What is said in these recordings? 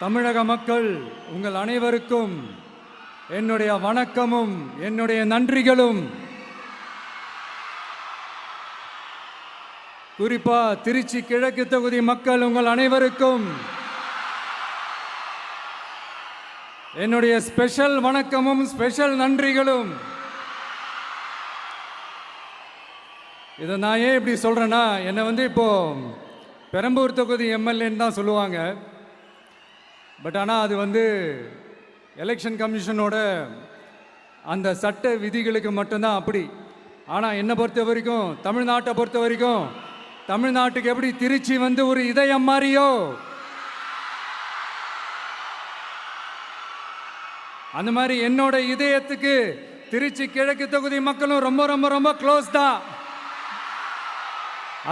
தமிழக மக்கள் உங்கள் அனைவருக்கும் என்னுடைய வணக்கமும் என்னுடைய நன்றிகளும். குறிப்பா திருச்சி கிழக்கு தொகுதி மக்கள் உங்கள் அனைவருக்கும் என்னுடைய ஸ்பெஷல் வணக்கமும் ஸ்பெஷல் நன்றிகளும். இதை நான் ஏன் இப்படி சொல்றேன்னா, என்னை இப்போ பெரம்பூர் தொகுதி எம்எல்ஏன்னு தான் சொல்லுவாங்க. பட் ஆனால் அது எலெக்ஷன் கமிஷனோட அந்த சட்ட விதிகளுக்கு மட்டும்தான் அப்படி. ஆனால் என்னை பொறுத்த வரைக்கும், தமிழ்நாட்டை பொறுத்த வரைக்கும், தமிழ்நாட்டுக்கு எப்படி திருச்சி ஒரு இதயம் மாதிரியோ, அந்த மாதிரி என்னோட இதயத்துக்கு திருச்சி கிழக்கு தொகுதி மக்களும் ரொம்ப ரொம்ப ரொம்ப க்ளோஸ் தான்.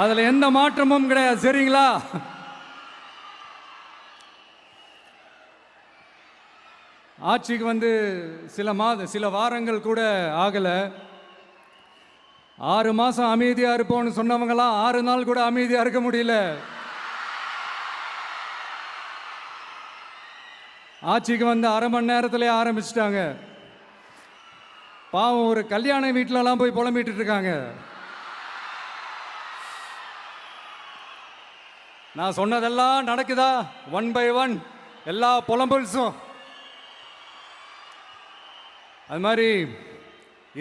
அதில் எந்த மாற்றமும் கிடையாது. சரிங்களா? ஆட்சிக்கு சில வாரங்கள் கூட ஆகலை. 6 மாதம் அமைதியாக இருப்போம்னு சொன்னவங்களாம் 6 நாள் கூட அமைதியாக இருக்க முடியல. ஆட்சிக்கு அரை மணி நேரத்திலே ஆரம்பிச்சிட்டாங்க. பாவம், ஒரு கல்யாண வீட்டிலலாம் போய் புலம்பிட்டு இருக்காங்க. நான் சொன்னதெல்லாம் நடக்குதா? 1 by 1 எல்லா புலம்பல்ஸும். அது மாதிரி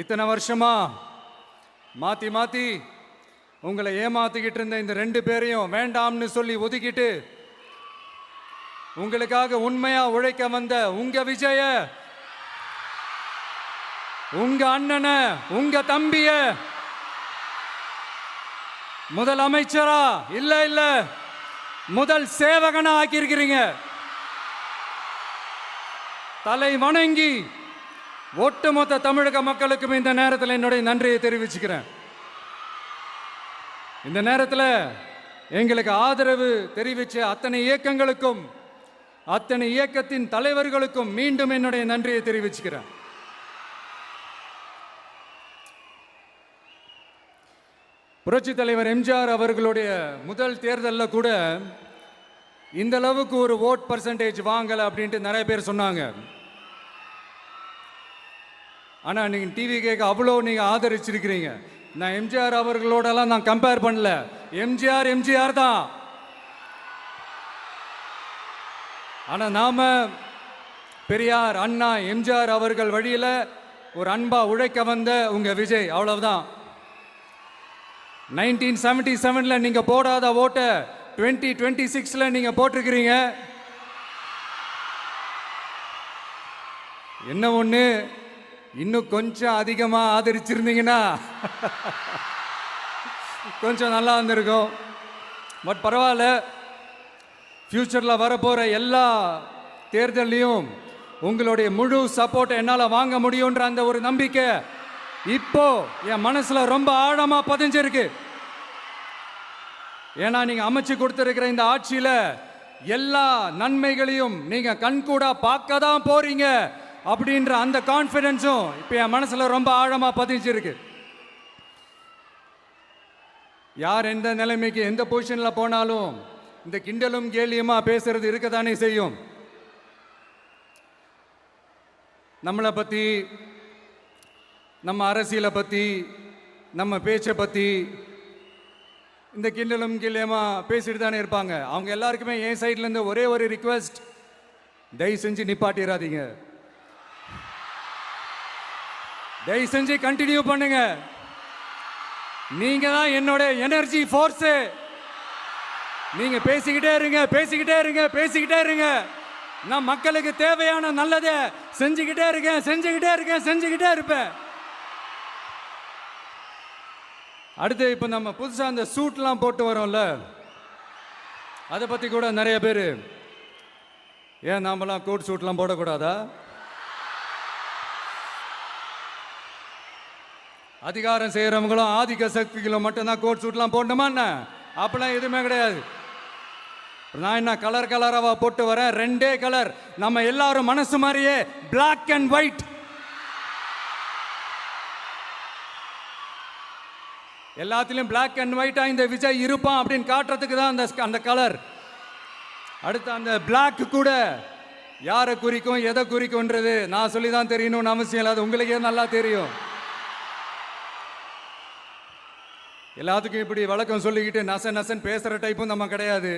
இத்தனை வருஷமா மாற்றி மாற்றி உங்களை ஏமாத்திக்கிட்டு இருந்த இந்த 2 பேரையும் வேண்டாம்னு சொல்லி ஒதுக்கிட்டு உங்களுக்காக உண்மையா உழைக்க வந்த உங்க விஜய, உங்க அண்ணனை, உங்க தம்பிய முதல் அமைச்சரா இல்ல முதல் சேவகனா ஆக்கியிருக்கிறீங்க. தலை வணங்கி ஒட்டுமொத்த தமிழக மக்களுக்கும் இந்த நேரத்தில் என்னுடைய நன்றியை தெரிவிச்சுக்கிறேன். இந்த நேரத்தில் எங்களுக்கு ஆதரவு தெரிவித்த அத்தனை இயக்கங்களுக்கும், அத்தனை இயக்கத்தின் தலைவர்களுக்கும் மீண்டும் என்னுடைய நன்றியை தெரிவிச்சுக்கிறேன். புரட்சி தலைவர் எம்ஜிஆர் அவர்களுடைய முதல் தேர்தலில் கூட இந்த அளவுக்கு ஒரு ஓட் பர்சன்டேஜ் வாங்கலை அப்படின்ட்டு நிறைய பேர் சொன்னாங்க. ஆனால் நீங்கள் டிவி கேட்க அவ்வளோ நீங்கள் ஆதரிச்சிருக்கிறீங்க. நான் எம்ஜிஆர் அவர்களோடலாம் நான் கம்பேர் பண்ணல. எம்ஜிஆர் தான். ஆனால் நாம பெரியார், அண்ணா, எம்ஜிஆர் அவர்கள் வழியில் ஒரு அன்பா உழைக்க வந்த உங்க விஜய், அவ்வளவுதான். 1977 நீங்க போடாத ஓட்டை 2026 நீங்க போட்டிருக்கிறீங்க. என்ன ஒன்று, இன்னும் கொஞ்சம் அதிகமாக ஆதரிச்சிருந்தீங்கன்னா கொஞ்சம் நல்லா வந்திருக்கும். பட் பரவாயில்ல, ஃப்யூச்சரில் வரப்போகிற எல்லா தேர்தலையும் உங்களுடைய முழு சப்போர்ட்டை என்னால் வாங்க முடியுன்ற அந்த ஒரு நம்பிக்கை இப்போ என் மனசில் ரொம்ப ஆழமாக பதிஞ்சிருக்கு. ஏன்னா நீங்கள் அமைச்சு கொடுத்துருக்கிற இந்த ஆட்சியில் எல்லா நன்மைகளையும் நீங்கள் கண்கூடா பார்க்க தான் போறீங்க அப்படின்ற அந்த கான்ஃபிடென்ஸும் இப்போ என் மனசில் ரொம்ப ஆழமாக பதிஞ்சிருக்கு. யார் எந்த நிலைமைக்கு எந்த பொசிஷனில் போனாலும் இந்த கிண்டலும் கேலியுமா பேசுறது இருக்கத்தானே செய்யும். நம்மளை பற்றி, நம்ம அரசியலை பற்றி, நம்ம பேச்சை பற்றி இந்த கிண்டலும் கேலியுமா பேசிட்டு தானே இருப்பாங்க. அவங்க எல்லாருக்குமே என் சைட்லேருந்து ஒரே ஒரு ரிக்வெஸ்ட், தயவு செஞ்சு நிப்பாட்டிடாதீங்க. தயவு செஞ்சு கண்டினியூ பண்ணுங்க. நீங்க தான் என்னோட எனர்ஜி ஃபோர்ஸு. நீங்க பேசிக்கிட்டே இருங்க. நான் மக்களுக்கு தேவையான நல்லதை செஞ்சுக்கிட்டே இருப்பேன். அடுத்து இப்போ நம்ம புதுசாக அந்த சூட்லாம் போட்டு வரோம்ல, அதை பற்றி கூட நிறைய பேர், ஏன் நாமெல்லாம் கோட் சூட்லாம் போடக்கூடாதா? அதிகாரம் செய்கிறவங்களும் ஆதிக்க சக்திகளும் மட்டும்தான் கோட் சூட்லாம் போடணுமா என்ன? அப்பெல்லாம் எதுவுமே கிடையாது. நான் என்ன கலராக போட்டு வரேன், 2 கலர். நம்ம எல்லாரும் மனசு மாதிரியே Black and White. எல்லாத்திலும் Black and White இந்த விஜய் இருப்பான் அப்படின்னு காட்டுறதுக்கு தான் அந்த கலர். அடுத்து அந்த பிளாக் கூட யாரை குறிக்கும் எதை குறிக்கும்ன்றது நான் சொல்லி தான் தெரியணும்னு அவசியம் இல்லை, அது உங்களுக்கே நல்லா தெரியும். எல்லாத்துக்கும் இப்படி வழக்கம் சொல்லிக்கிட்டு நசன் பேசுகிற டைப்பும் நம்ம கிடையாது.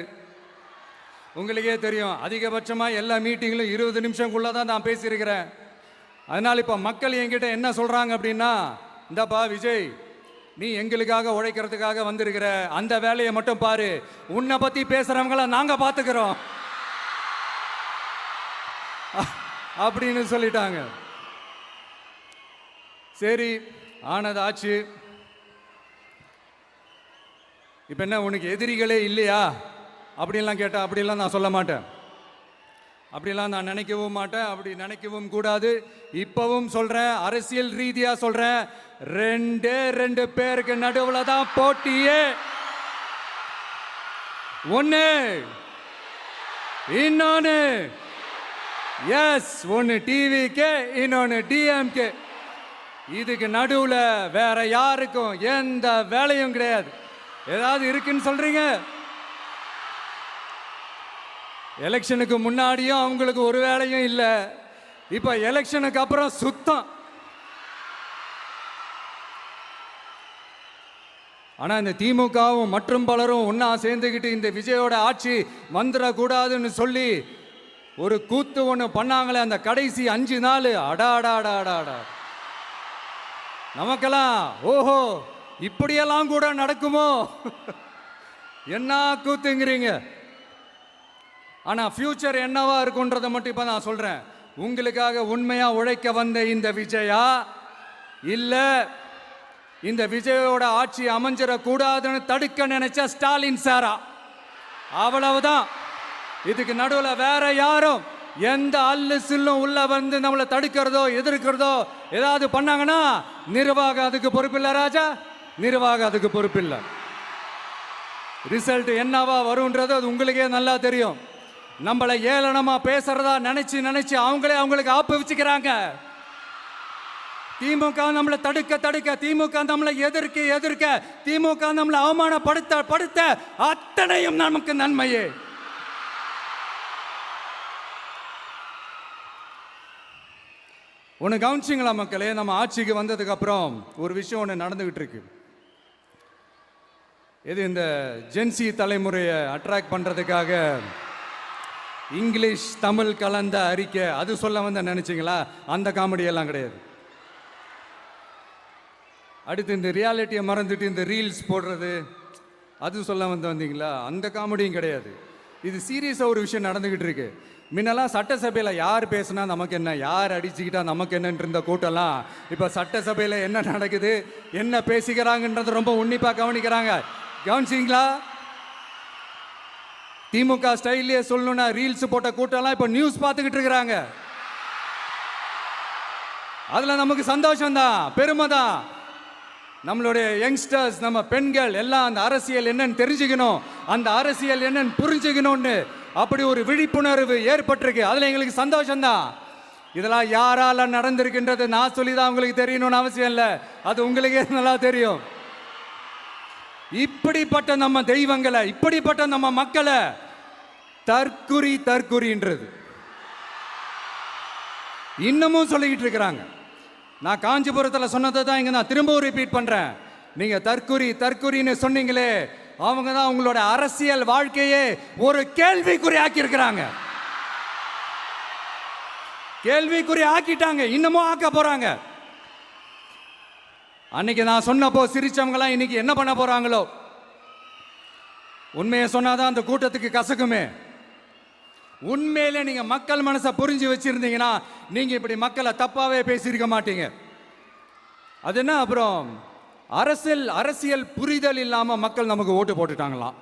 உங்களுக்கே தெரியும், அதிகபட்சமாக எல்லா மீட்டிங்கிலும் 20 நிமிஷம்குள்ளே தான் நான் பேசியிருக்கிறேன். அதனால் இப்போ மக்கள் என்கிட்ட என்ன சொல்கிறாங்க அப்படின்னா, இந்தாப்பா விஜய், நீ எங்களுக்காக உழைக்கிறதுக்காக வந்திருக்கிற, அந்த வேலையை மட்டும் பாரு, உன்னை பற்றி பேசுகிறவங்கள நாங்கள் பார்த்துக்கிறோம் அப்படின்னு சொல்லிட்டாங்க. சரி, ஆனது ஆச்சு. இப்போ என்ன, உனக்கு எதிரிகளே இல்லையா அப்படின்லாம் கேட்டால் அப்படிலாம் நான் சொல்ல மாட்டேன், அப்படிலாம் நான் நினைக்கவும் மாட்டேன், அப்படி நினைக்கவும் கூடாது. இப்பவும் சொல்கிறேன், அரசியல் ரீதியாக சொல்கிறேன், 2 பேருக்கு நடுவில் தான் போட்டியே. ஒன்று இன்னொன்று, எஸ், ஒன்று டிவிக்கு, இன்னொன்று டிஎம்கே. இதுக்கு நடுவில் வேற யாருக்கும் எந்த வேலையும் கிடையாது. ஏதாவது இருக்குன்னு சொல்றீங்க? எலெக்ஷனுக்கு முன்னாடியும் அவங்களுக்கு ஒரு வேலையும் இல்லை, இப்போ எலெக்ஷனுக்கு அப்புறம் சுத்தம். ஆனால் இந்த திமுகவும் மற்றும் பலரும் ஒன்றா சேர்ந்துக்கிட்டு இந்த விஜயோட ஆட்சி வந்துடக்கூடாதுன்னு சொல்லி ஒரு கூத்து ஒன்று பண்ணாங்களே, அந்த கடைசி 5 நாள், அடாடாடாடாடா, நமக்கெல்லாம் ஓஹோ இப்படியெல்லாம் கூட நடக்குமோ என்ன கூத்துங்கிறீங்க. ஆனால் ஃபியூச்சர் என்னவா இருக்குன்றதை மட்டும் இப்போ நான் சொல்கிறேன். உங்களுக்காக உண்மையாக உழைக்க வந்த இந்த விஜயா, இல்லை இந்த விஜயோட ஆட்சி அமைஞ்சிடக்கூடாதுன்னு தடுக்க நினைச்ச ஸ்டாலின் சாரா, அவ்வளவுதான். இதுக்கு நடுவில் வேற யாரும் எந்த அல்லு சில்லும் உள்ள வந்து நம்மளை தடுக்கிறதோ எதிர்க்கிறதோ ஏதாவது பண்ணாங்கன்னா நிர்வாகம் அதுக்கு பொறுப்பில்லை ராஜா, நிர்வாகம் அதுக்கு பொறுப்பில்லை. ரிசல்ட் என்னவா வரும்ன்றது அது உங்களுக்கே நல்லா தெரியும். நம்மளை ஏளனமா பேசுறதா நினைச்சு அவங்களுக்கு ஆப்பு வச்சுக்கிறாங்க. திமுக நம்மளை தடுக்க, திமுக நம்மளை எதிர்க்க, திமுக நம்மளை அவமானப்படுத்த அத்தனையும் நமக்கு நன்மையே. ஒன்று கவனிச்சிங்களா மக்களே, நம்ம ஆட்சிக்கு வந்ததுக்கு அப்புறம் ஒரு விஷயம் ஒன்று நடந்துகிட்டு இருக்கு. இது இந்த ஜென்சி தலைமுறையை அட்ராக்ட் பண்ணுறதுக்காக இங்கிலீஷ் தமிழ் கலந்த அறிக்கை, அது சொல்ல வந்து நினைச்சிங்களா? அந்த காமெடியெல்லாம் கிடையாது. அடுத்து இந்த ரியாலிட்டியை மறந்துட்டு இந்த ரீல்ஸ் போடுறது, அது சொல்ல வந்தீங்களா? அந்த காமெடியும் கிடையாது. இது சீரியஸாக ஒரு விஷயம் நடந்துக்கிட்டு இருக்கு. முன்னெல்லாம் சட்டசபையில் யார் பேசுனா நமக்கு என்ன, யார் அடிச்சுக்கிட்டா நமக்கு என்னன்னு இருந்த கூட்டம்லாம் இப்போ சட்டசபையில் என்ன நடக்குது, என்ன பேசிக்கிறாங்கன்றது ரொம்ப உன்னிப்பாக கவனிக்கிறாங்க. கவனிச்சிங்களா? திமுக ஸ்டைல்லே சொல்லணும்னா ரீல்ஸ் போட்ட கூட்டம்லாம் இப்போ நியூஸ் பார்த்துக்கிட்டு இருக்கிறாங்க. அதில் நமக்கு சந்தோஷம் தான், பெருமை தான். நம்மளுடைய யங்ஸ்டர்ஸ், நம்ம பெண்கள் எல்லாம் அந்த அரசியல் என்னன்னு தெரிஞ்சுக்கணும், அந்த அரசியல் என்னன்னு புரிஞ்சுக்கணும்னு அப்படி ஒரு விழிப்புணர்வு ஏற்பட்டிருக்கு. அதில் எங்களுக்கு சந்தோஷம்தான். இதெல்லாம் யாரால நடந்திருக்கின்றது நான் சொல்லி தான் உங்களுக்கு தெரியணும்னு அவசியம் இல்லை, அது உங்களுக்கே நல்லா தெரியும். இப்படிப்பட்ட நம்ம தெய்வங்களை, இப்படிப்பட்ட நம்ம மக்களை தற்குறின்றது இன்னமும் சொல்லிக்கிட்டு இருக்கிறாங்க. நான் காஞ்சிபுரத்தில் சொன்னதை தான் இங்கே நான் திரும்பவும் ரிப்பீட் பண்ணுறேன். நீங்கள் தற்குறின்னு சொன்னீங்களே, அவங்க தான் உங்களோட அரசியல் வாழ்க்கையே ஒரு கேள்விக்குறி ஆக்கியிருக்கிறாங்க. கேள்விக்குறி ஆக்கிட்டாங்க, இன்னமும் ஆக்க போறாங்க. அன்னைக்கு நான் சொன்னப்போ சிரிச்சவங்களாம் இன்னைக்கு என்ன பண்ண போறாங்களோ. உண்மையை சொன்னாதான் அந்த கூட்டத்துக்கு கசக்குமே. உண்மையிலே நீங்க மக்கள் மனசை புரிஞ்சு வச்சிருந்தீங்கன்னா நீங்க இப்படி மக்களை தப்பாவே பேசியிருக்க மாட்டீங்க. அது என்ன, அப்புறம் அரசியல் புரிதல் இல்லாம மக்கள் நமக்கு ஓட்டு போட்டுட்டாங்களாம்.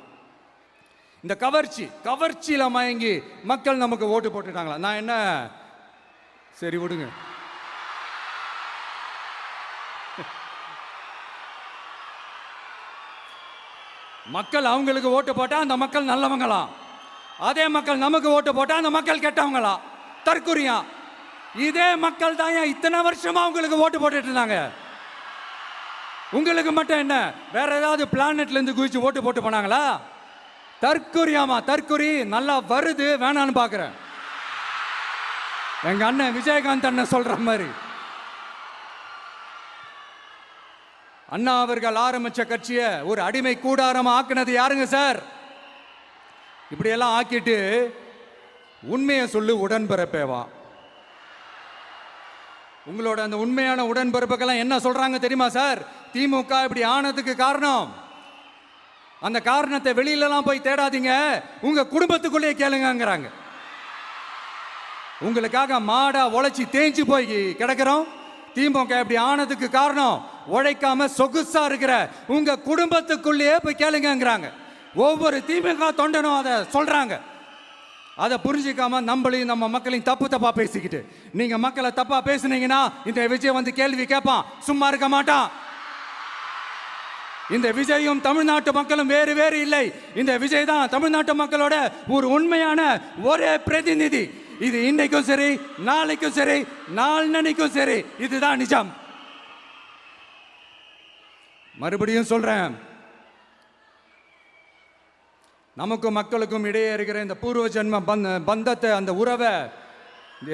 இந்த கவர்ச்சியில மயங்கி மக்கள் நமக்கு ஓட்டு போட்டுட்டாங்களா? நான் என்ன, சரி விடுங்க. மக்கள் அவங்களுக்கு ஓட்டு போட்டா அந்த மக்கள் நல்லவங்களாம், அதே மக்கள் நமக்கு ஓட்டு போட்டா அந்த மக்கள் கெட்டவங்களா, தற்குறியா. இதே மக்கள் தான் இத்தனை வருஷமா உங்களுக்கு ஓட்டு போட்டுட்டு இருந்தாங்க. உங்களுக்கு மட்டும் என்ன, வேற ஏதாவது பிளானட்ல இருந்து குதிச்சு ஓட்டு போட்டு போனாங்களா? தற்குறியாமா தற்குறி நல்லா வருது வேணான்னு பார்க்குறேன். எங்க அண்ணன் விஜயகாந்த் அண்ணன் சொல்ற மாதிரி அண்ணா அவர்கள் ஆரம்பிச்ச கட்சியை ஒரு அடிமை கூடாரமா ஆக்குனது யாருங்க சார்? இப்படியெல்லாம் ஆக்கிட்டு உண்மையை சொல்லு உடன்பிறப்பேவா. உங்களோட அந்த உண்மையான உடன்பிறப்புக்கெல்லாம் என்ன சொல்றாங்க தெரியுமா சார்? திமுக இப்படி ஆனதுக்கு காரணம், அந்த காரணத்தை வெளியிலலாம் போய் தேடாதீங்க, உங்க குடும்பத்துக்குள்ளேயே கேளுங்கிறாங்க. உங்களுக்காக மாடா உழைச்சி தேஞ்சு போய் கிடக்கிறோம். திமுக இப்படி ஆனதுக்கு காரணம் உழைக்காம சொகுசா இருக்கிற உங்க குடும்பத்துக்குள்ளேயே போய் கேளுங்கிறாங்க. ஒவ்வொரு திமுக தொண்டனும் அதை சொல்றாங்க. அதை புரிஞ்சிக்காம நம்மளையும் நம்ம மக்களையும் தப்பா பேசிக்கிட்டு, நீங்க மக்களை தப்பா பேசுனீங்கன்னா இந்த விஜய் வந்து கேள்வி கேட்பான், சும்மா இருக்க மாட்டான். இந்த விஜயும் தமிழ்நாட்டு மக்களும் வேறு வேறு இல்லை. இந்த விஜய் தான் தமிழ்நாட்டு மக்களோட ஒரு உண்மையான ஒரே பிரதிநிதி. இது இன்னைக்கும் சரி, நாளைக்கும் சரி, நாளன்னைக்கும் சரி, இதுதான் நிஜம். மறுபடியும் சொல்றேன், நமக்கும் மக்களுக்கும் இடையே இருக்கிற இந்த பூர்வ ஜென்ம பந்தத்தை, அந்த உறவை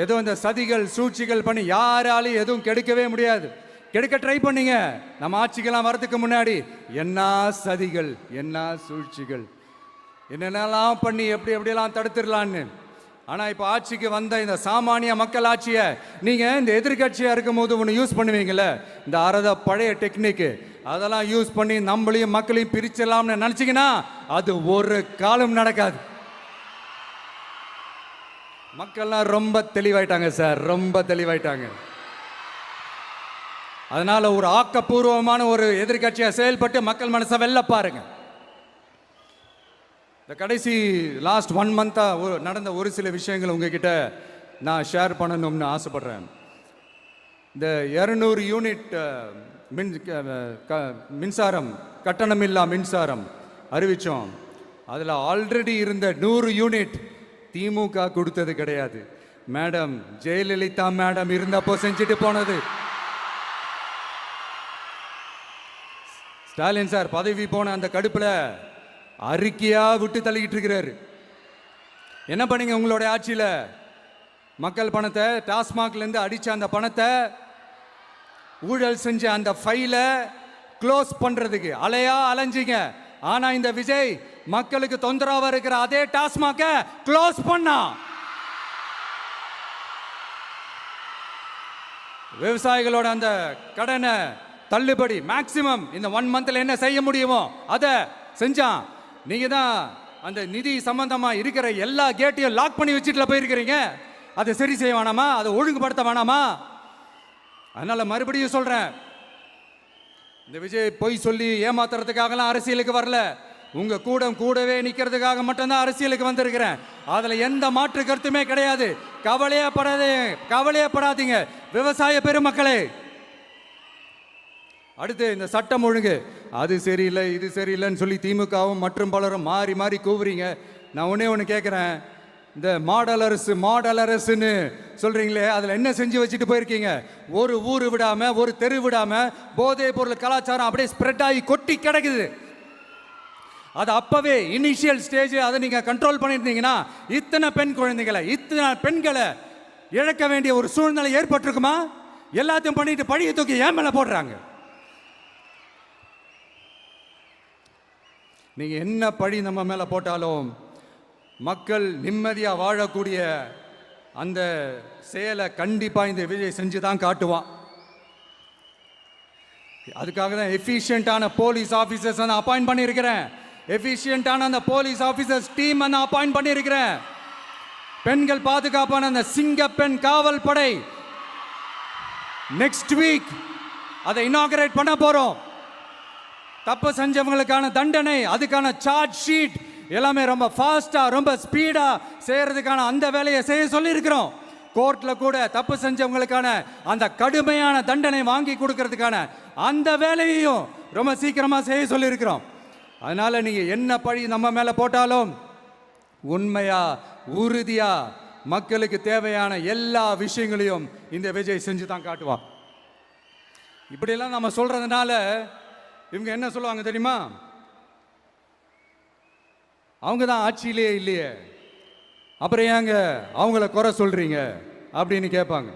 ஏதோ இந்த சதிகள் சூழ்ச்சிகள் பண்ணி யாராலையும் எதுவும் கெடுக்கவே முடியாது. கெடுக்க ட்ரை பண்ணீங்க. நம்ம ஆட்சிக்கெல்லாம் வரதுக்கு முன்னாடி என்ன சதிகள், என்ன சூழ்ச்சிகள், என்னென்னலாம் பண்ணி எப்படியெல்லாம் தடுத்துடலான்னு. ஆனால் இப்போ ஆட்சிக்கு வந்த இந்த சாமானிய மக்கள் ஆட்சியை நீங்கள் இந்த எதிர்கட்சியாக இருக்கும் போது ஒன்று யூஸ் பண்ணுவீங்கள்ல, இந்த அறத பழைய டெக்னிக்கு, அதெல்லாம் யூஸ் பண்ணி நம்மளையும் மக்களையும் பிரிச்சிடலாம்னு நினச்சிங்கன்னா அது ஒரு காலம் நடக்காது. மக்கள்லாம் ரொம்ப தெளிவாயிட்டாங்க சார், ரொம்ப தெளிவாயிட்டாங்க. அதனால ஒரு ஆக்கப்பூர்வமான ஒரு எதிர்கட்சியாக செயல்பட்டு மக்கள் மனசை வெல்ல பாருங்க. இந்த கடைசி லாஸ்ட் 1 மந்த்தாக நடந்த ஒரு சில விஷயங்கள் உங்ககிட்ட நான் ஷேர் பண்ணணும்னு ஆசைப்படுறேன். இந்த 200 யூனிட் மின்சாரம், கட்டணமில்லா மின்சாரம் அறிவித்தோம். அதில் ஆல்ரெடி இருந்த 100 யூனிட் திமுக கொடுத்தது கிடையாது. மேடம் ஜெயலலிதா மேடம் இருந்தப்போ செஞ்சுட்டு போனது. ஸ்டாலின் சார் பதவி போன அந்த கடுப்பில் அறிக்கையா விட்டு தள்ளிக்கிட்டு இருக்கிறாரு. என்ன பண்ணீங்க உங்களுடைய ஆட்சியில்? மக்கள் பணத்தை, டாஸ்மாக்லேருந்து அடித்த அந்த பணத்தை, ஊழல் செஞ்ச அந்த ஃபைலை க்ளோஸ் பண்ணுறதுக்கு அலைஞ்சிங்க. ஆனால் இந்த விஜய் மக்களுக்கு தொந்தரவாக இருக்கிற அதே டாஸ்மாகை க்ளோஸ் பண்ணா. விவசாயிகளோட அந்த கடனை தள்ளுபடி மேக்சிமம் இந்த 1 மந்த்ல என்ன செய்ய முடியுமோ அதை செஞ்சான். நீங்க தான் அந்த நிதி சம்பந்தமா இருக்கிற எல்லா கேட்டையும் லாக் பண்ணி வச்சுட்டு போயிருக்கிறீங்க. அதை சரி செய்ய வேணாமா? அதை ஒழுங்குபடுத்த வேணாமா? அதனால மறுபடியும் சொல்றேன், இந்த விஜய் பொய் சொல்லி ஏமாத்துறதுக்காகலாம் அரசியலுக்கு வரல. உங்க கூடவே நிக்கிறதுக்காக மட்டும்தான் அரசியலுக்கு வந்திருக்கிறேன். அதுல எந்த மாற்று கருத்துமே கிடையாது. கவலையப்படாதீங்க விவசாய பெருமக்களே. அடுத்து இந்த சட்டம் ஒழுங்கு, அது சரியில்லை இது சரியில்லைன்னு சொல்லி திமுகவும் மற்றும் பலரும் மாறி மாறி கூவுறீங்க. நான் ஒன்று கேட்குறேன், இந்த மாடல் அரசுன்னு சொல்கிறீங்களே, அதில் என்ன செஞ்சு வச்சுட்டு போயிருக்கீங்க? ஒரு ஊர் விடாமல், ஒரு தெரு விடாமல் போதைப் பொருள் கலாச்சாரம் அப்படியே ஸ்ப்ரெட் ஆகி கொட்டி கிடக்குது. அது அப்போவே இனிஷியல் ஸ்டேஜ் அதை நீங்கள் கண்ட்ரோல் பண்ணியிருந்தீங்கன்னா இத்தனை பெண்களை இழக்க வேண்டிய ஒரு சூழ்நிலை ஏற்பட்டிருக்குமா? எல்லாத்தையும் பண்ணிட்டு பழியை தூக்கி ஏன் மேலே போடுறாங்க. நீங்கள் என்ன பழி நம்ம மேலே போட்டாலும் மக்கள் நிம்மதியாக வாழக்கூடிய அந்த செயலை கண்டிப்பாக இந்த விஜய் செஞ்சு தான் காட்டுவான். அதுக்காக தான் எஃபிஷியண்டான போலீஸ் ஆஃபீஸர்ஸ் நான் அப்பாயிண்ட் பண்ணியிருக்கிறேன். எஃபிஷியண்டான அந்த போலீஸ் ஆஃபீஸர்ஸ் டீம் நான் அப்பாயிண்ட் பண்ணியிருக்கிறேன். பெண்கள் பாதுகாப்பான அந்த சிங்கப்பெண் காவல் படை நெக்ஸ்ட் வீக் அதை இனாகரேட் பண்ண போகிறோம். தப்பு செஞ்சவங்களுக்கான தண்டனை, அதுக்கான சார்ஜ் ஷீட் எல்லாமே ரொம்ப ஃபாஸ்ட்டாக ரொம்ப ஸ்பீடாக செய்கிறதுக்கான அந்த வேலையை செய்ய சொல்லியிருக்கிறோம். கோர்ட்டில் கூட தப்பு செஞ்சவங்களுக்கான அந்த கடுமையான தண்டனை வாங்கி கொடுக்கறதுக்கான அந்த வேலையையும் ரொம்ப சீக்கிரமாக செய்ய சொல்லியிருக்கிறோம். அதனால் நீங்கள் என்ன பழி நம்ம மேலே போட்டாலும் உண்மையாக உறுதியாக மக்களுக்கு தேவையான எல்லா விஷயங்களையும் இந்த விஜய் செஞ்சு தான் காட்டுவான். இப்படியெல்லாம் நம்ம சொல்கிறதுனால இவங்க என்ன சொல்லுவாங்க தெரியுமா? அவங்க தான் ஆட்சியிலே இல்லையே, அப்புறம் ஏங்க அவங்கள குறை சொல்றீங்க அப்படின்னு கேட்பாங்க.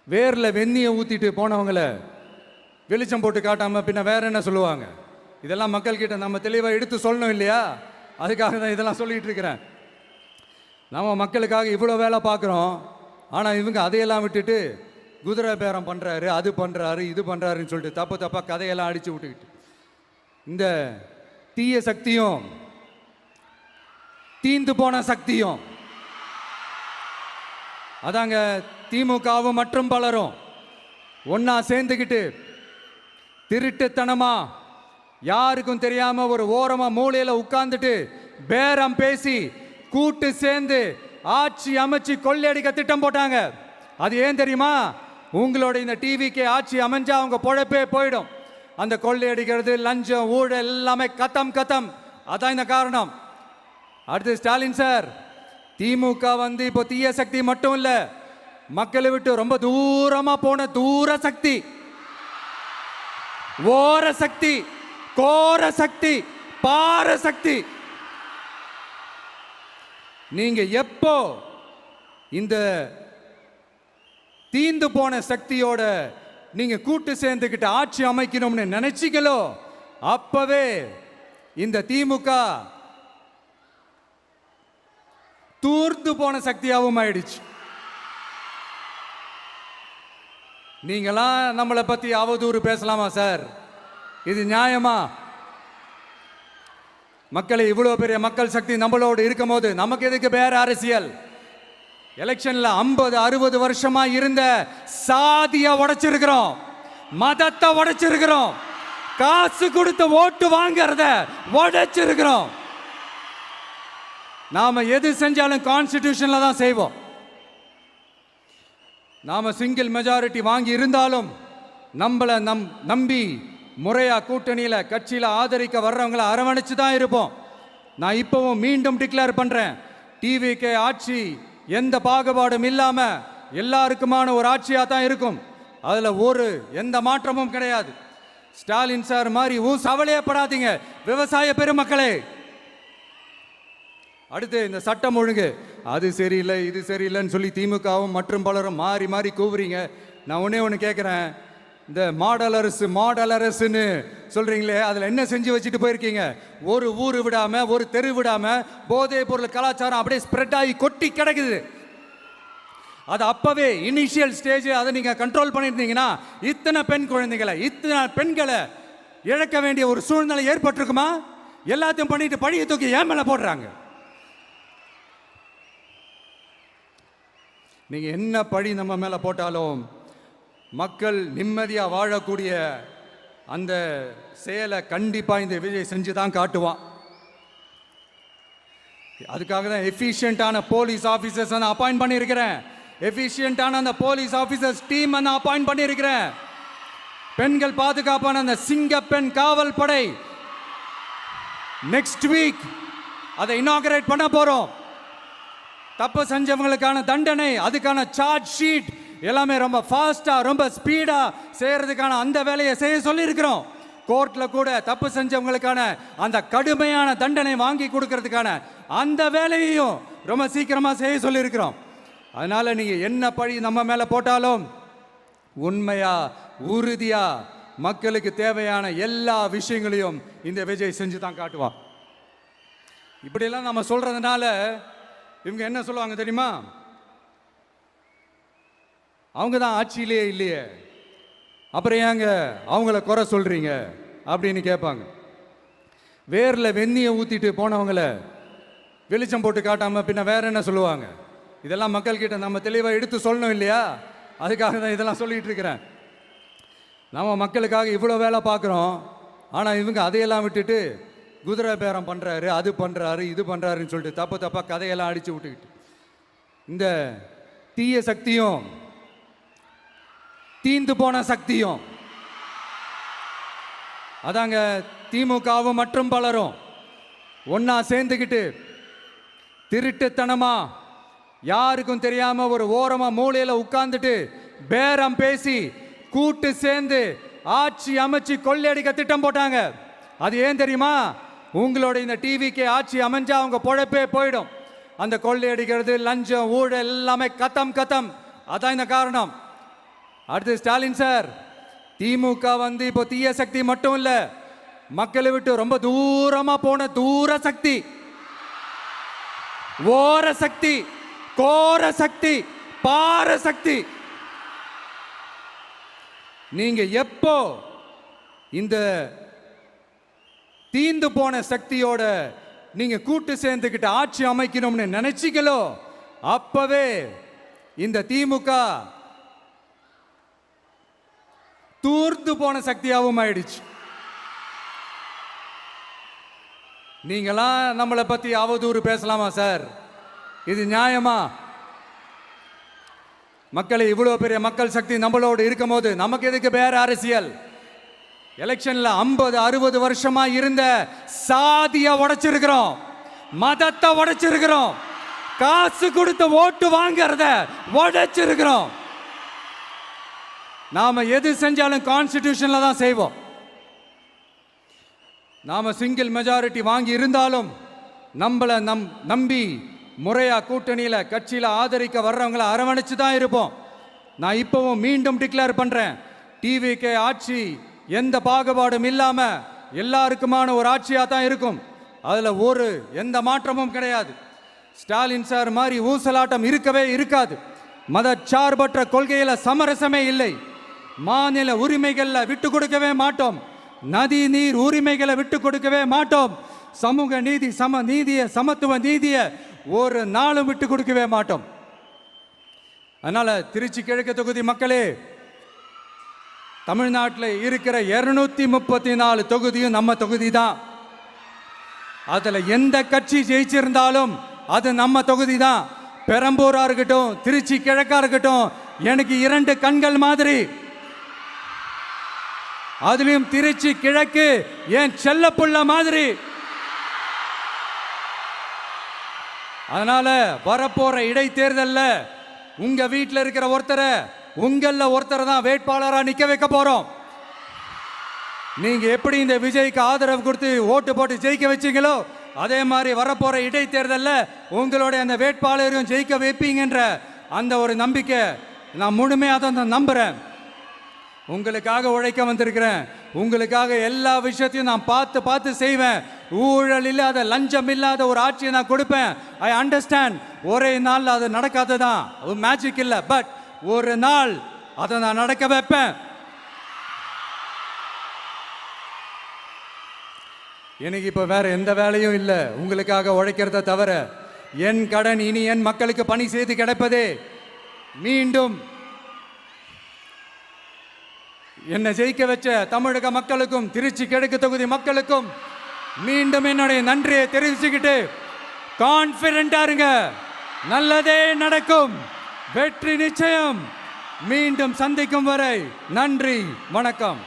வேரில் வெந்நியை ஊற்றிட்டு போனவங்கள வெளிச்சம் போட்டு காட்டாமல் பின்ன வேற என்ன சொல்லுவாங்க? இதெல்லாம் மக்கள்கிட்ட நம்ம தெளிவாக எடுத்து சொல்லணும் இல்லையா? அதுக்காக தான் இதெல்லாம் சொல்லிகிட்டு இருக்கிறேன். நம்ம மக்களுக்காக இவ்வளோ வேலை பார்க்குறோம், ஆனால் இவங்க அதையெல்லாம் விட்டுட்டு குதிரை பேரம் பண்ணுறாரு, அது பண்ணுறாரு, இது பண்ணுறாருன்னு சொல்லிட்டு தப்பு தப்பாக கதையெல்லாம் அடித்து விட்டுக்கிட்டு இந்த தீய சக்தியும் தீந்து போன சக்தியும் அதாங்க திமுகவும் மற்றும் பலரும் ஒன்னா சேர்ந்துக்கிட்டு திருட்டுத்தனமா யாருக்கும் தெரியாம ஒரு ஓரமா மூலையில உட்கார்ந்துட்டு பேரம் பேசி கூட்டு சேர்ந்து ஆட்சி அமைச்சு கொள்ளையடிக்க திட்டம் போட்டாங்க. அது ஏன் தெரியுமா? உங்களோட இந்த டிவிக்கு ஆட்சி அமைஞ்சா அவங்க பொழப்பே போயிடும். அந்த கொள்ளையடிக்கிறது, லஞ்சம், ஊழல் எல்லாமே கத்தம் கத்தம். அதான் இந்த காரணம். அடுத்து ஸ்டாலின் சார், திமுக வந்து இப்போ தீய சக்தி மட்டும் இல்ல, மக்களை விட்டு ரொம்ப தூரமா போன தூர சக்தி, ஓர சக்தி, கோர சக்தி, பார சக்தி. நீங்க எப்போ இந்த தீந்து போன சக்தியோட நீங்க கூட்டு சேர்ந்துக்கிட்டு ஆட்சி அமைக்கணும்னு நினைச்சீங்களோ, அப்பவே இந்த திமுக தூர்ந்து போன சக்தியாகவும் ஆயிடுச்சு. நீங்களாம் நம்மளை பத்தி அவதூறு பேசலாமா சார்? இது நியாயமா? மக்களை இவ்வளவு பெரிய மக்கள் சக்தி நம்மளோடு இருக்கும் போது நமக்கு எதுக்கு வேற அரசியல்? எலெக்ஷன்ல 50-60 வருஷமா இருந்த சாதிய உடைச்சிருக்கிறோம், மதத்தை உடைச்சிருக்கிறோம், காசு கொடுத்து ஓட்டு வாங்கறத உடைச்சிருக்கிறோம். நாம எது செஞ்சாலும் கான்ஸ்டிடியூஷன்ல தான் செய்வோம். நாம சிங்கிள் மெஜாரிட்டி வாங்கி இருந்தாலும் நம்மளை நம்பி முறையா கூட்டணியில கட்சியில ஆதரிக்க வர்றவங்களை அரவணைச்சு தான் இருப்போம். நான் இப்பவும் மீண்டும் டிக்ளேர் பண்றேன், டிவிகே ஆட்சி எந்த பாகுபாடும் இல்லாம எல்லாருக்குமான ஒரு ஆட்சியா தான் இருக்கும். அதுல எந்த மாற்றமும் கிடையாது. ஸ்டாலின் சார் மாதிரி சவலையப்படாதீங்க விவசாய பெருமக்களே. அடுத்து இந்த சட்டம் ஒழுங்கு, அது சரியில்லை இது சரியில்லைன்னு சொல்லி திமுகவும் மற்றும் பலரும் மாறி மாறி கூவுறீங்க. நான் ஒன்று கேட்குறேன், இந்த மாடல் அரசுன்னு சொல்றீங்களே, அதில் என்ன செஞ்சு வச்சுட்டு போயிருக்கீங்க? ஒரு ஊர் விடாம, ஒரு தெரு விடாம போதைப் பொருள் கலாச்சாரம் அப்படியே ஸ்ப்ரெட் ஆகி கொட்டி கிடக்குது. அது அப்பவே இனிஷியல் ஸ்டேஜ் அதை நீங்க கண்ட்ரோல் பண்ணியிருந்தீங்கன்னா இத்தனை பெண் குழந்தைகளை, இத்தனை பெண்களை இழக்க வேண்டிய ஒரு சூழ்நிலை ஏற்பட்டிருக்குமா? எல்லாத்தையும் பண்ணிட்டு பழியை தூக்கி ஏன் மேல போடுறாங்க. நீங்க என்ன பழி நம்ம மேல போட்டாலும் மக்கள் நிம்மதியா வாழக்கூடிய அந்த செயலை கண்டிப்பா இந்த விஜய் செஞ்சு தான் காட்டுவான். அதுக்காக தான் எஃபிஷியன்டான போலீஸ் ஆபீசர்ஸ் நான் அப்பாயிண்ட் பண்ணியிருக்கிறேன். எஃபிஷியன்டான அந்த போலீஸ் ஆபீசர்ஸ் டீம் நான் அப்பாயிண்ட் பண்ணியிருக்கிறேன். பெண்கள் பாதுகாப்பான அந்த சிங்கப்பெண் காவல் படை நெக்ஸ்ட் வீக் அதை இனாகரேட் பண்ண போறோம். தப்பு செஞ்சவங்களுக்கான தண்டனை, அதுக்கான சார்ஜ் ஷீட் எல்லாமே ரொம்ப ஃபாஸ்டா, ரொம்ப ஸ்பீடா செய்யறதுக்கான அந்த வேலையை செய்ய சொல்லி இருக்கிறோம். கோர்ட்ல கூட தப்பு செஞ்சவங்களுக்கான அந்த கடுமையான தண்டனை வாங்கி கொடுக்கறதுக்கான அந்த வேலையையும் ரொம்ப சீக்கிரமா செய்ய சொல்லி இருக்கிறோம். அதனால நீங்க என்ன பழி நம்ம மேல போட்டாலும் உண்மையா உறுதியா மக்களுக்கு தேவையான எல்லா விஷயங்களையும் இந்த விஜய் செஞ்சு தான் காட்டுவான். இப்படியெல்லாம் நம்ம சொல்றதுனால இவங்க என்ன சொல்லுவாங்க தெரியுமா? அவங்க தான் ஆட்சியிலே இல்லையே, அப்புறம் ஏங்க அவங்கள குறை சொல்றீங்க அப்படின்னு கேட்பாங்க. வேரில் வெந்நியை ஊற்றிட்டு போனவங்கள வெளிச்சம் போட்டு காட்டாம பின்ன வேற என்ன சொல்லுவாங்க? இதெல்லாம் மக்கள்கிட்ட நம்ம தெளிவாக எடுத்து சொல்லணும் இல்லையா? அதுக்காக தான் இதெல்லாம் சொல்லிட்டு இருக்கிறேன். நம்ம மக்களுக்காக இவ்வளோ வேலை பார்க்குறோம், ஆனால் இவங்க அதையெல்லாம் விட்டுட்டு குதிரை பேரம் பண்ணுறாரு, அது பண்ணுறாரு, இது பண்ணுறாருன்னு சொல்லிட்டு தப்பு தப்பாக கதையெல்லாம் அடித்து விட்டுக்கிட்டு இந்த தீய சக்தியும் தீந்து போன சக்தியும் அதாங்க திமுகவும் மற்றும் பலரும் ஒன்னா சேர்ந்துக்கிட்டு திருட்டுத்தனமா யாருக்கும் தெரியாம ஒரு ஓரமா மூலையில உட்கார்ந்துட்டு பேரம் பேசி கூட்டு சேர்ந்து ஆட்சி அமைச்சு கொள்ளையடிக்க திட்டம் போட்டாங்க. அது ஏன் தெரியுமா? உங்களோட இந்த டிவிக்கு ஆட்சி அமைஞ்சா அவங்க பொழப்பே போயிடும். அந்த கொள்ளையடிக்கிறது, லஞ்சம், ஊழல் எல்லாமே கத்தம் கத்தம். அதான் இந்த காரணம். அடுத்து ஸ்டாலின் சார், திமுக வந்து இப்போ தீய சக்தி மட்டும் இல்ல, மக்களை விட்டு ரொம்ப தூரமா போன தூர சக்தி, ஓர சக்தி, கோர சக்தி, பார சக்தி. நீங்க எப்போ இந்த தீந்து போன சக்தியோட நீங்க கூட்டு சேர்ந்துக்கிட்டு ஆட்சி அமைக்கணும்னு நினைச்சீங்களோ அப்பவே இந்த திமுக தூர்ந்து போன சக்தியாகவும் ஆயிடுச்சு. நீங்களாம் நம்மளை பத்தி அவதூறு பேசலாமா சார்? இது நியாயமா? மக்களை இவ்வளவு பெரிய மக்கள் சக்தி நம்மளோடு இருக்கும் போது நமக்கு எதுக்கு வேற அரசியல்? எலெக்ஷன்ல 50-60 வருஷமா இருந்த சாதிய உடைச்சிருக்கிறோம், மதத்தை உடைச்சிருக்கிறோம், காசு கொடுத்து ஓட்டு வாங்கறத உடைச்சிருக்கிறோம். நாம எது செஞ்சாலும் கான்ஸ்டிடியூஷன்ல தான் செய்வோம். நாம சிங்கிள் மெஜாரிட்டி வாங்கி இருந்தாலும் நம்மளை நம்பி முறையா கூட்டணியில கட்சியில ஆதரிக்க வர்றவங்களை அரவணைச்சு தான் இருப்போம். நான் இப்பவும் மீண்டும் டிக்ளேர் பண்றேன், டிவிகே ஆட்சி எந்த பாகுபாடும் இல்லாம எல்லாருக்குமான ஒரு ஆட்சியா தான் இருக்கும். அதுல எந்த மாற்றமும் கிடையாது. ஸ்டாலின் சார் மாதிரி ஊசலாட்டம் இருக்கவே இருக்காது. மதச்சார்பற்ற கொள்கையில சமரசமே இல்லை. மாநில உரிமைகள்ல விட்டு கொடுக்கவே மாட்டோம். நதி நீர் உரிமைகளை விட்டு கொடுக்கவே மாட்டோம். சமூக நீதி, சமத்துவ நீதியை ஒரு நாளும் விட்டு கொடுக்கவே மாட்டோம். அதனால திருச்சி கிழக்கு தொகுதி மக்களே, தமிழ்நாட்டில் இருக்கிற 234 தொகுதியும் நம்ம தொகுதி தான். அதுல எந்த கட்சி ஜெயிச்சிருந்தாலும் அது நம்ம தொகுதி தான். பெரம்பூரா இருக்கட்டும், திருச்சி கிழக்கா இருக்கட்டும், எனக்கு 2 கண்கள் மாதிரி. அதுலயும் திருச்சி கிழக்கு என் செல்ல புள்ள மாதிரி. அதனால வரப்போற இடைத்தேர்தல்ல உங்க வீட்டில் இருக்கிற ஒருத்தரை, உங்கள ஒருத்தரை தான் வேட்பாளராக நிக்க வைக்க போறோம். நீங்க எப்படி இந்த விஜய்க்கு ஆதரவு கொடுத்து ஓட்டு போட்டு ஜெயிக்க வச்சீங்களோ அதே மாதிரி வரப்போற இடைத்தேர்தல்ல உங்களுடைய அந்த வேட்பாளரையும் ஜெயிக்க வைப்பீங்கன்ற அந்த ஒரு நம்பிக்கை நான் முழுமையாக தான் நம்புறேன். உங்களுக்காக உழைக்க வந்திருக்கிறேன். உங்களுக்காக எல்லா விஷயத்தையும் நான் பார்த்து செய்வேன். ஊழல் இல்லாத, லஞ்சம் இல்லாத ஒரு ஆட்சியை நான் கொடுப்பேன். I understand. ஒரே நாள் அது நடக்காததான், அது மேஜிக் இல்லை. பட் ஒரு நாள் அதை நான் நடக்க வைப்பேன். எனக்கு இப்போ வேற எந்த வேலையும் இல்லை உங்களுக்காக உழைக்கிறத தவிர. என் கடன் இனி என் மக்களுக்கு பணி செய்து கிடைப்பதே. மீண்டும் என்னை ஜெயிக்க வச்ச தமிழக மக்களுக்கும் திருச்சி கிழக்கு தொகுதி மக்களுக்கும் மீண்டும் என்னுடைய நன்றியை தெரிவிச்சுக்கிட்டு கான்பிடண்டா இருங்க, நல்லதே நடக்கும், வெற்றி நிச்சயம். மீண்டும் சந்திக்கும் வரை நன்றி, வணக்கம்.